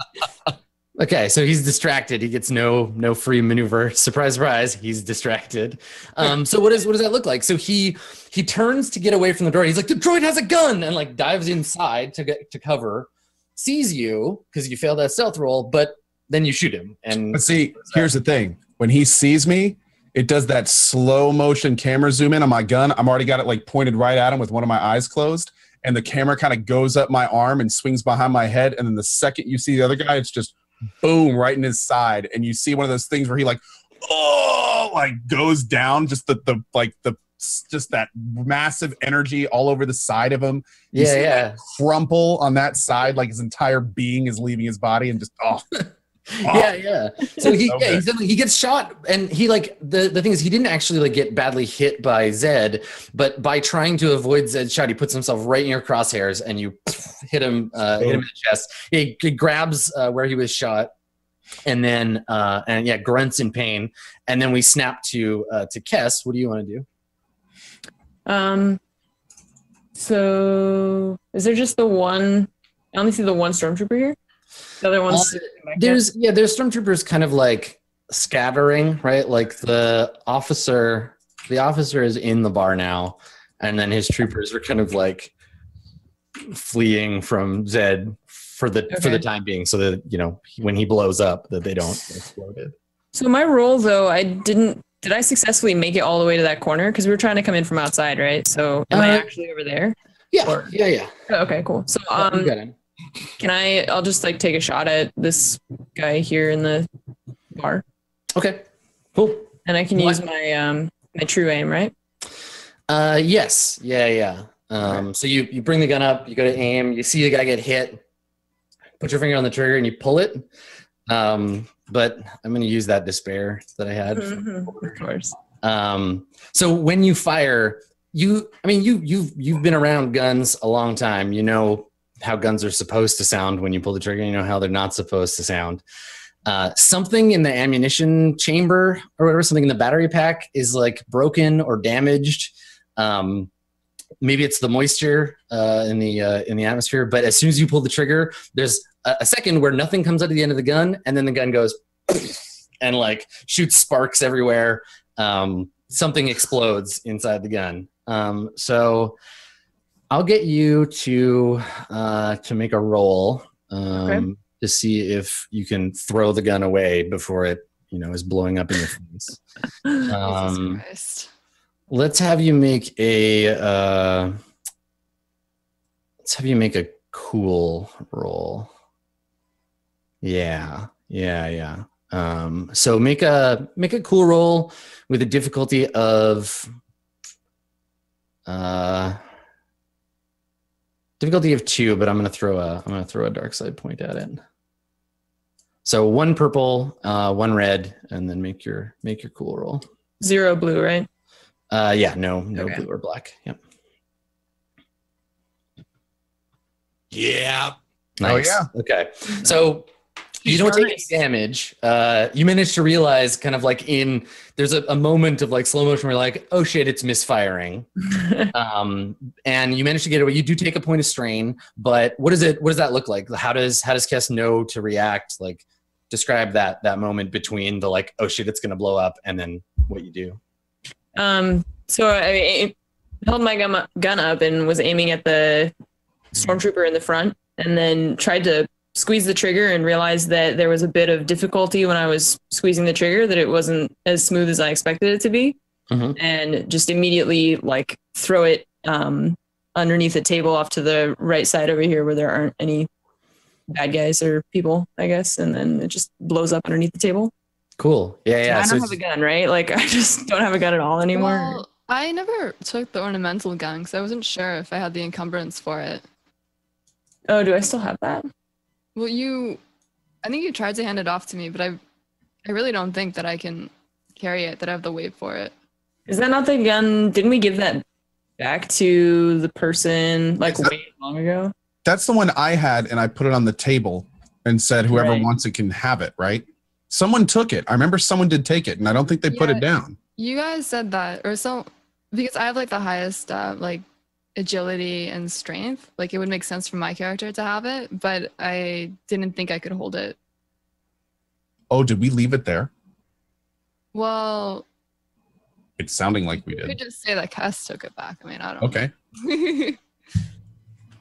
Okay, so he's distracted. He gets no free maneuver. Surprise, surprise. He's distracted. So what does that look like? So he turns to get away from the door. He's like, the droid has a gun, and like dives inside to get to cover, sees you because you failed that stealth roll, but then you shoot him. And But see, here's the thing. When he sees me, it does that slow motion camera zoom in on my gun. I'm already got it like pointed right at him with one of my eyes closed. And the camera kind of goes up my arm and swings behind my head. And then the second you see the other guy, it's just boom, right in his side. And you see one of those things where he like, oh, like goes down, just just that massive energy all over the side of him. You see him crumple on that side, like his entire being is leaving his body, and just yeah. So he gets shot, and he like the thing is he didn't actually like get badly hit by Zed, but by trying to avoid Zed's shot, he puts himself right in your crosshairs, and you hit him in the chest. He grabs where he was shot, and then grunts in pain, and then we snap to Kess. What do you want to do? So is there just the one? I only see the one stormtrooper here. The other one's there's stormtroopers kind of like scattering, right? Like the officer is in the bar now, and then his troopers are kind of like fleeing from Zed for the time being, so that when he blows up, that they don't explode it. So my roll though, did I successfully make it all the way to that corner? Because we were trying to come in from outside, right? So am I actually over there? Yeah. Yeah. Okay, cool. So I'll just like take a shot at this guy here in the bar. Okay, cool. And I can use my my true aim, right? Yes. Yeah. So you bring the gun up, you go to aim, you see the guy get hit, put your finger on the trigger and you pull it. But I'm going to use that despair that I had. Of course. So when you fire, you've been around guns a long time. You know how guns are supposed to sound when you pull the trigger. You know how they're not supposed to sound. Something in the ammunition chamber or whatever, something in the battery pack is like broken or damaged. Maybe it's the moisture in the atmosphere. But as soon as you pull the trigger, there's a second where nothing comes out of the end of the gun, and then the gun goes and like shoots sparks everywhere. Something explodes inside the gun. So I'll get you to make a roll to see if you can throw the gun away before it is blowing up in your face. Jesus Christ. Let's have you make a cool roll. Yeah. So make a cool roll with a difficulty of 2, but I'm gonna throw a dark side point at it. So 1 purple, 1 red, and then make your cool roll. 0 blue, right? No blue or black. Yep. Yeah. Nice. Oh yeah. Okay. So you don't take any damage. You manage to realize kind of like there's a moment of like slow motion where you're like, oh shit, it's misfiring. And you manage to get away. You do take a point of strain, but what does that look like? How does Kess know to react? Like describe that moment between the like, oh shit, it's gonna blow up, and then what you do. So I held my gun up and was aiming at the stormtrooper in the front, and then tried to squeeze the trigger and realized that there was a bit of difficulty when I was squeezing the trigger, that it wasn't as smooth as I expected it to be. And just immediately like throw it underneath the table off to the right side over here where there aren't any bad guys or people, I guess. And then it just blows up underneath the table. Cool. Yeah. I don't have a gun, right? Like I just don't have a gun at all anymore. Well, I never took the ornamental gun because I wasn't sure if I had the encumbrance for it. Oh, do I still have that? Well, I think you tried to hand it off to me, but I really don't think that I can carry it, that I have the weight for it. Is that not the gun? Didn't we give that back to the person like way long ago? That's the one I had, and I put it on the table and said, whoever wants it can have it, right? Someone took it. I remember someone did take it, and I don't think they put it down. You guys said that, because I have like the highest like agility and strength. Like it would make sense for my character to have it, but I didn't think I could hold it. Oh, did we leave it there? Well, it's sounding like we you did. could just say that Cass took it back. I mean, I don't Okay.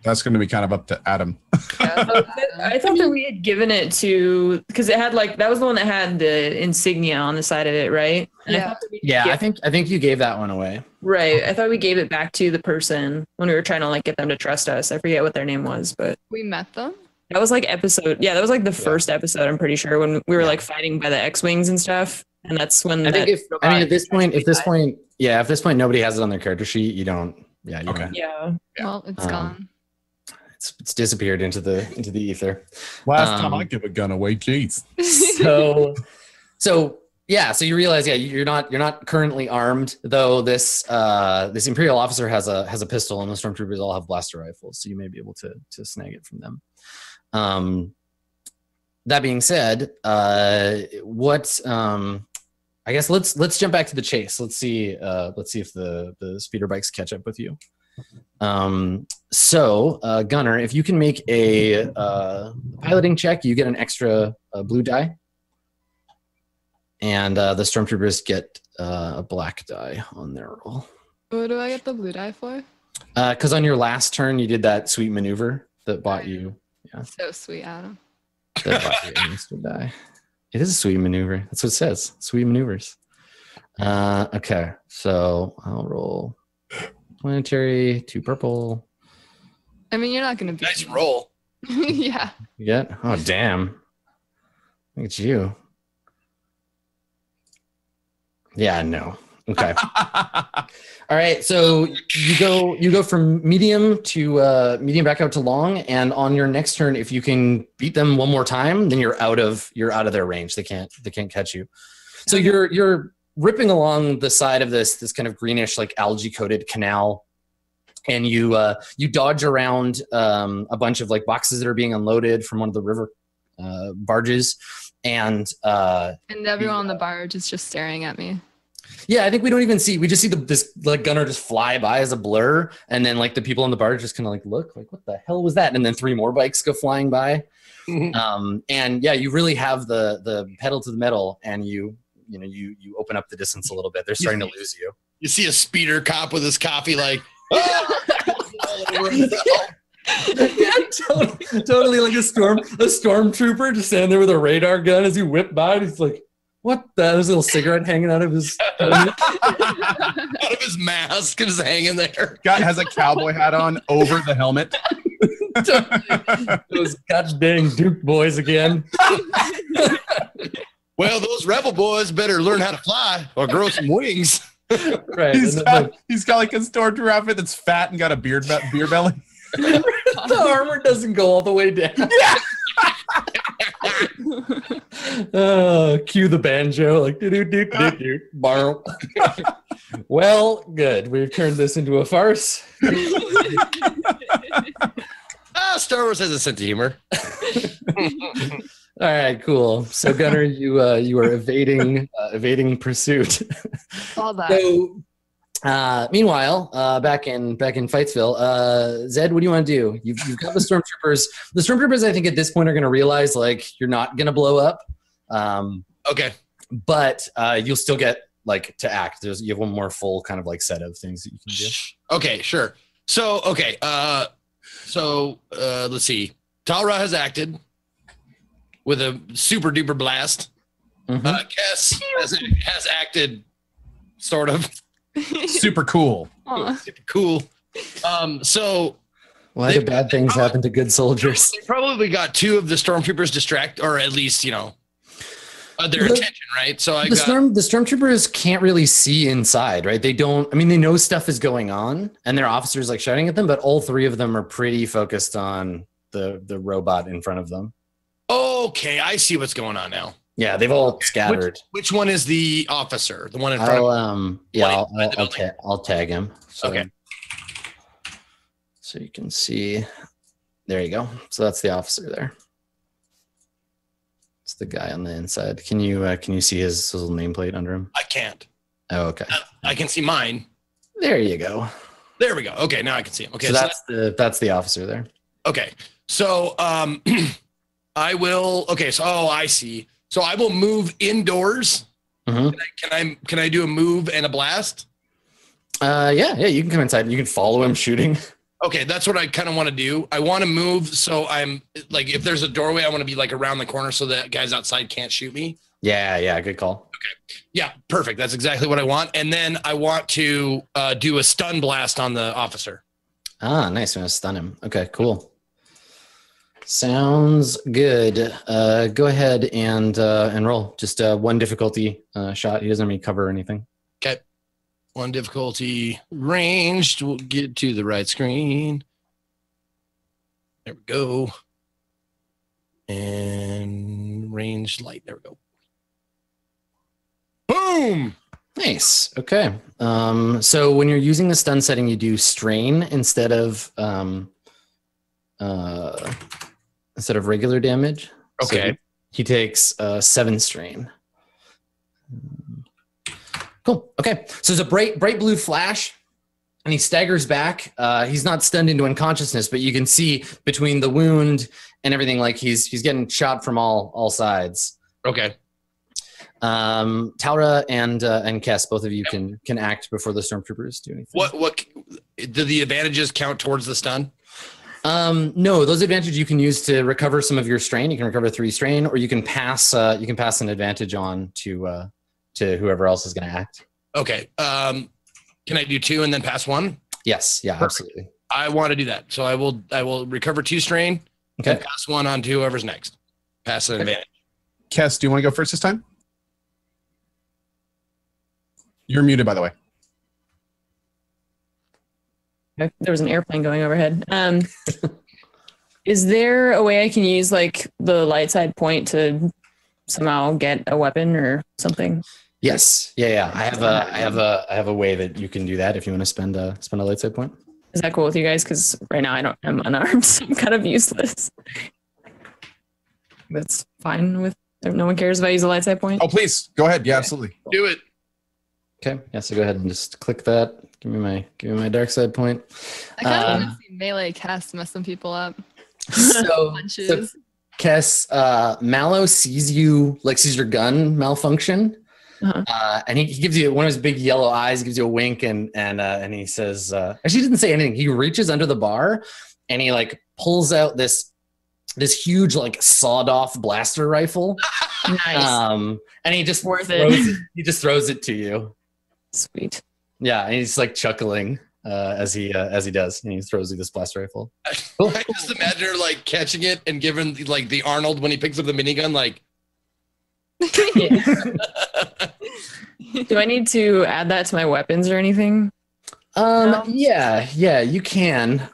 That's going to be kind of up to Adam. I thought that we had given it to, because it had like, that was the one that had the insignia on the side of it, right? And Yeah. I think you gave that one away. Right. I thought we gave it back to the person when we were trying to like get them to trust us. I forget what their name was, but We met them. that was like that was like the first episode, I'm pretty sure, when we were like fighting by the X-Wings and stuff. And that's when I think at this point, nobody has it on their character sheet. You don't. Yeah. You don't. Yeah. Well, it's gone. It's disappeared into the ether. Last time I give a gun away, jeez. So you realize, you're not currently armed, though. This Imperial officer has a pistol, and the stormtroopers all have blaster rifles, so you may be able to snag it from them. That being said, I guess let's jump back to the chase. Let's see if the speeder bikes catch up with you. So Gunner, if you can make a piloting check, you get an extra blue die, and the stormtroopers get a black die on their roll. What do I get the blue die for? Because on your last turn you did that sweet maneuver that bought you. Yeah. So sweet, Adam. That bought you an extra die. It is a sweet maneuver. That's what it says. Sweet maneuvers. Okay, so I'll roll planetary, 2 purple. I mean, you're not going to be Nice roll. Yeah. You get? Oh, damn. Look at you. Yeah, no. Okay. All right. So you go from medium to medium back out to long, and on your next turn, if you can beat them one more time, then you're out of their range. They can't catch you. So you're ripping along the side of this kind of greenish, like algae coated canal, and you dodge around a bunch of like boxes that are being unloaded from one of the river barges, and everyone on the barge is just staring at me. Yeah, I think we don't even see. We just see this like gunner just fly by as a blur, and then like the people on the barge just kind of like look like, what the hell was that? And then 3 more bikes go flying by. And yeah, you really have the pedal to the metal, and you open up the distance a little bit. They're starting to lose you. You see a speeder cop with his coffee, like, Yeah, totally like a stormtrooper just standing there with a radar gun as you whip by, and he's like, what? There's a little cigarette hanging out of his mask, and just hanging there. Guy has a cowboy hat on over the helmet. Those gosh dang Duke boys again. Well, those rebel boys better learn how to fly or grow some wings. Right. He's got like a stormtrooper outfit that's fat and got a beer belly. The armor doesn't go all the way down. Cue the banjo, like do. Well, good. We've turned this into a farce. Star Wars has a sense of humor. All right, cool. So Gunner, you are evading pursuit. All that. So meanwhile, back in Fightsville, Zed, what do you want to do? You've got the stormtroopers. The stormtroopers, I think, at this point are going to realize like you're not going to blow up. Okay. But you'll still get like to act. You have one more full kind of like set of things that you can do. Okay, sure. So okay, let's see. Talra has acted with a super duper blast. Kess has acted sort of super cool. Super cool. So why do bad things happen to good soldiers? They probably got 2 of the stormtroopers distracted, or at least their attention, right? So the stormtroopers can't really see inside, right? They don't. I mean, they know stuff is going on, and their officers like shouting at them, but all 3 of them are pretty focused on the robot in front of them. Okay, I see what's going on now. Yeah, they've all scattered. Which one is the officer? The one in front I'll tag him. So, okay. So you can see. There you go. So that's the officer there. It's the guy on the inside. Can you see his little nameplate under him? I can't. Oh, okay. I can see mine. There you go. There we go. Okay, now I can see him. Okay, so that's the officer there. Okay, so I will. Okay, so I see. So I will move indoors. Can I do a move and a blast? Yeah. You can come inside. You can follow him shooting. Okay, that's what I kind of want to do. I want to move so I'm like, if there's a doorway, I want to be like around the corner so that guys outside can't shoot me. Yeah, good call. Okay. Yeah, perfect. That's exactly what I want. And then I want to do a stun blast on the officer. Ah, nice. I'm gonna stun him. Okay, cool. Sounds good. Go ahead and roll. Just one difficulty shot. He doesn't have any cover or anything. Okay. One difficulty ranged. We'll get to the right screen. There we go. And ranged light. There we go. Boom. Nice. Okay. So when you're using the stun setting, you do strain instead of regular damage. Okay. So he takes 7 strain. Cool. Okay. So there's a bright blue flash, and he staggers back. He's not stunned into unconsciousness, but you can see between the wound and everything, like he's getting shot from all sides. Okay. Taura and Kess, both of you can act before the stormtroopers do anything. What do the advantages count towards the stun? No, those advantages you can use to recover some of your strain. You can recover 3 strain, or you can pass an advantage on to whoever else is going to act. Okay. Can I do 2 and then pass 1? Yes. Yeah, perfect. Absolutely. I want to do that. So I will recover 2 strain. Okay. And pass 1 on to whoever's next. Pass an advantage. Kess, do you want to go first this time? You're muted, by the way. There was an airplane going overhead. Is there a way I can use like the light side point to somehow get a weapon or something? Yes. Yeah. I have a way that you can do that if you want to spend a light side point. Is that cool with you guys? Because right now I'm unarmed, so I'm kind of useless. That's fine with. No one cares if I use a light side point. Oh, please go ahead. Yeah, absolutely. Do it. Okay. Yeah. So go ahead and just click that. Give me my dark side point. I kind of want to see melee cast mess some people up. So Kess, Mallow sees your gun malfunction. And he gives you one of his big yellow eyes, gives you a wink, and he says, actually, he doesn't say anything. He reaches under the bar and he like pulls out this huge like sawed off blaster rifle. Nice. And he just Worth it. He just throws it to you. Sweet. Yeah, and he's like chuckling as he does, and he throws you this blaster rifle. I just imagine her like catching it and giving like the Arnold when he picks up the minigun, like. Do I need to add that to my weapons or anything? No? Yeah, you can.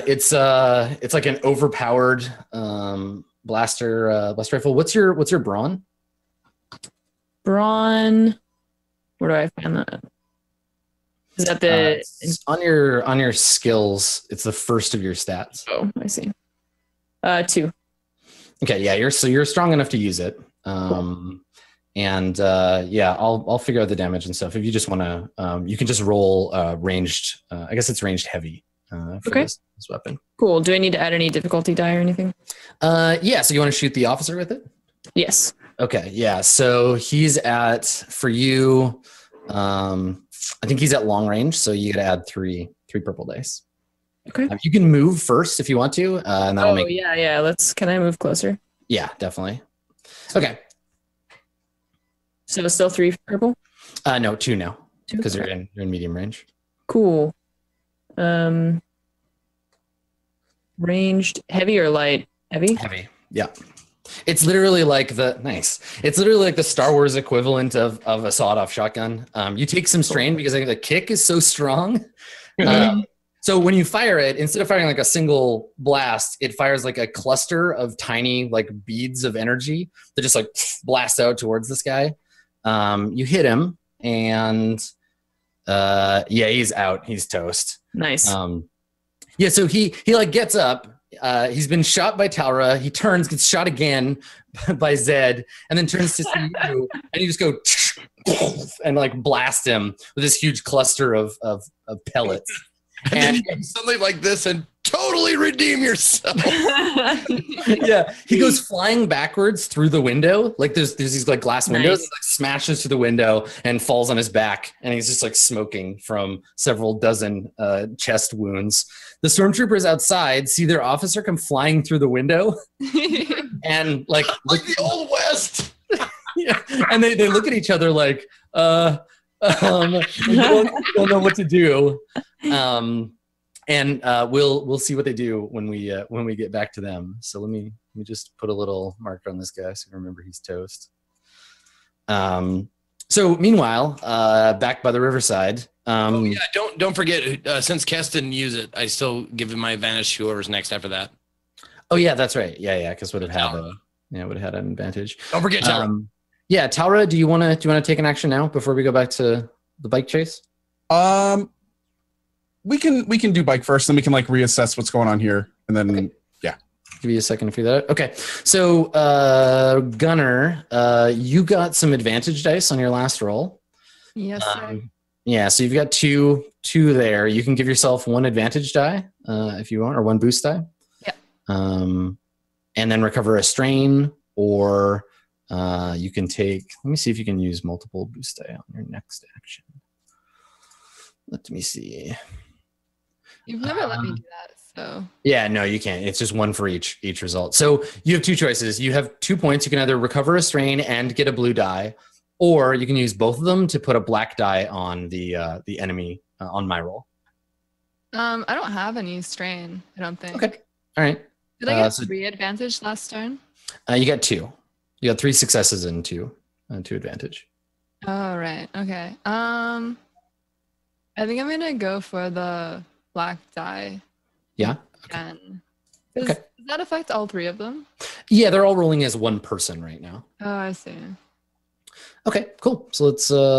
It's like an overpowered blaster rifle. What's your brawn? Brawn. Where do I find that? Is that the on your skills? It's the first of your stats. Oh, I see. 2. Okay, yeah, you're strong enough to use it. Cool. And I'll figure out the damage and stuff. If you just want to, you can just roll ranged. I guess it's ranged heavy for this weapon. Cool. Do I need to add any difficulty die or anything? Yeah. So you want to shoot the officer with it? Yes. Okay. Yeah. So he's at, for you, I think he's at long range. So you got to add 3 purple dice. Okay. You can move first if you want to, and that'll make. Yeah. Can I move closer? Yeah, definitely. Okay. So it's still 3 purple? No, 2 now, 2? because you're in medium range. Cool. Ranged heavy or light? Heavy? Heavy. Yeah. It's literally like It's literally like the Star Wars equivalent of a sawed-off shotgun. You take some strain because I think the kick is so strong. So when you fire it, instead of firing like a single blast, it fires like a cluster of tiny like beads of energy that just like blast out towards this guy. You hit him, and he's out. He's toast. Nice. So he like gets up. He's been shot by Taura. He turns, gets shot again by Zed, and then turns to see you, and you just go and like blast him with this huge cluster of pellets. And then suddenly like this, and Totally redeem yourself. Yeah, he goes flying backwards through the window. Like there's these like glass windows, Nice. and, like smashes through the window and falls on his back, and he's just like smoking from several dozen chest wounds. The stormtroopers outside see their officer come flying through the window, and like the Old West. yeah, and they look at each other like we don't know what to do. And we'll see what they do when we get back to them. So let me just put a little marker on this guy so you remember he's toast. So meanwhile, back by the riverside. Don't forget. Since Kes didn't use it, I still give him my advantage to whoever's next after that. Oh yeah, that's right. Yeah, because would have had an advantage. Don't forget Talra. Yeah, Talra, do you want to take an action now before we go back to the bike chase? We can do bike first, then we can like reassess what's going on here, and then Okay. Give you a second to figure that out. Okay, so Gunner, you got some advantage dice on your last roll. Yes, sir. Yeah, so you've got two there. You can give yourself one advantage die if you want, or one boost die. Yeah. And then recover a strain, or you can take. Let me see if you can use multiple boost die on your next action. Let me see. You've never let me do that, so. Yeah, no, you can't. It's just one for each result. So you have two choices. You have 2 points. You can either recover a strain and get a blue die, or you can use both of them to put a black die on the enemy on my roll. I don't have any strain, I don't think. Okay. All right. Did I get so- 3 advantage last turn? You got 2. You got 3 successes and 2 advantage. Oh, right. Okay. I think I'm gonna go for the black die. Yeah. Again. Okay. Does that affect all 3 of them? Yeah, they're all rolling as one person right now. Oh, I see. Okay, cool. So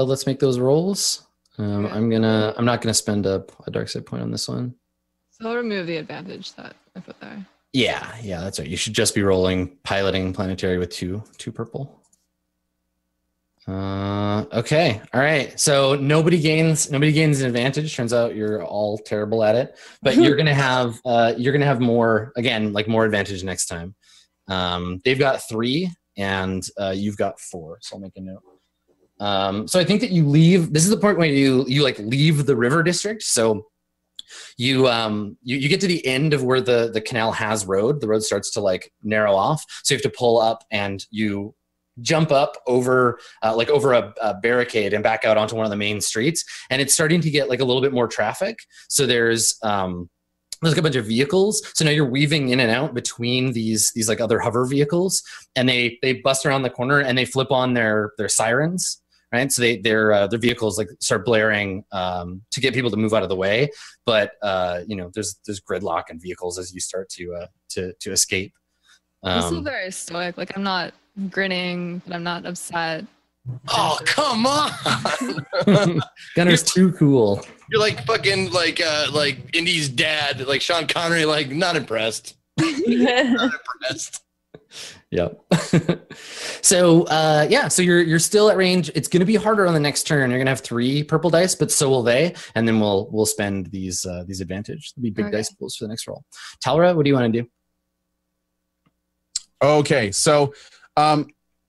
let's make those rolls. Okay. I'm not gonna spend a dark side point on this one. So I'll remove the advantage that I put there. Yeah, that's right. You should just be rolling piloting planetary with two purple. Okay, all right. So nobody gains an advantage. Turns out you're all terrible at it, but you're gonna have more more advantage next time. They've got 3 and you've got 4. So I'll make a note. So I think that you leave. This is the point where you like leave the river district. So you get to the end of where the canal has road. The road starts to like narrow off. So you have to pull up and you jump up over a barricade and back out onto one of the main streets. And it's starting to get like a little bit more traffic. So there's like a bunch of vehicles. So now you're weaving in and out between these like other hover vehicles, and they bust around the corner and they flip on their sirens. Right, so their vehicles like start blaring to get people to move out of the way, but there's gridlock in vehicles as you start to escape. This is very stoic. Like I'm not grinning, but I'm not upset. Oh, come on. Gunner's too cool. You're like fucking like Indy's dad, like Sean Connery, like not impressed. Not impressed. Yep. So you're still at range. It's going to be harder on the next turn. You're going to have 3 purple dice, but so will they. And then we'll spend these advantage. There'll be big dice pools for the next roll. Talra, what do you want to do? Okay, so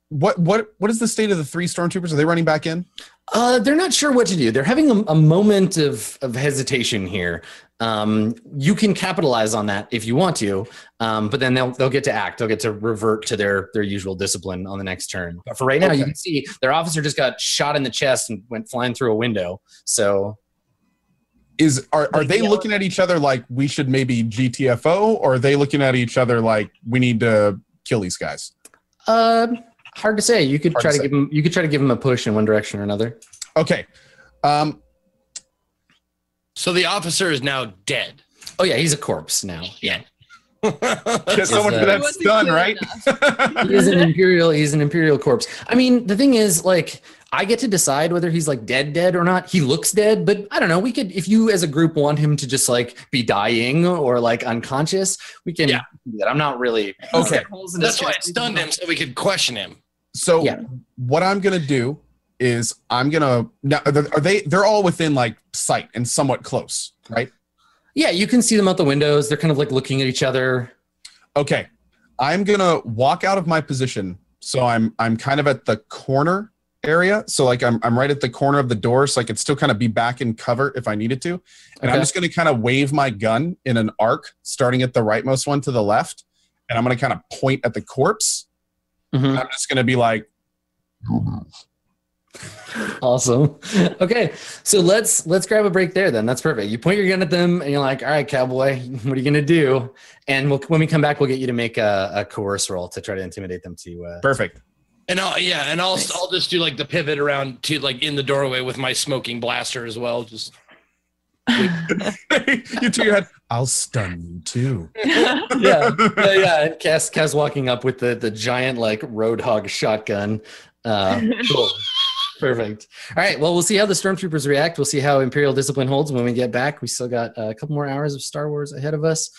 what is the state of the 3 stormtroopers? Are they running back in? They're not sure what to do. They're having a moment of hesitation here. You can capitalize on that if you want to, but then they'll get to act. They'll get to revert to their usual discipline on the next turn. But for right now, you can see their officer just got shot in the chest and went flying through a window. So, are they looking at each other like we should maybe GTFO, or are they looking at each other like we need to kill these guys? Hard to say. You could try to give them a push in one direction or another. Okay. So the officer is now dead. Oh yeah, he's a corpse now. Yeah. Someone for that stun, right? He's an imperial corpse. I mean, the thing is, like, I get to decide whether he's like dead or not. He looks dead, but I don't know. We could, if you as a group want him to just like be dying or like unconscious, we can do that. I'm not really okay. That's why I stunned him so we could question him. So what I'm gonna do is they're all within like sight and somewhat close, right? Yeah, you can see them out the windows. They're kind of like looking at each other. Okay. I'm going to walk out of my position. So I'm kind of at the corner area. So like I'm right at the corner of the door. So I could still kind of be back in cover if I needed to. And I'm just going to kind of wave my gun in an arc, starting at the rightmost one to the left. And I'm going to kind of point at the corpse. And I'm just going to be like, awesome. Okay, so let's grab a break there then. That's perfect. You point your gun at them and you're like, all right, cowboy, what are you gonna do? And when we come back, we'll get you to make a coerce roll to try to intimidate them to perfect. And I'll just do like the pivot around to like in the doorway with my smoking blaster as well. Just you turn your head. I'll stun you too. yeah. And Cass walking up with the giant like roadhog shotgun. Cool. Perfect. All right. Well, we'll see how the stormtroopers react. We'll see how Imperial discipline holds when we get back. We still got a couple more hours of Star Wars ahead of us.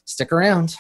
Stick around.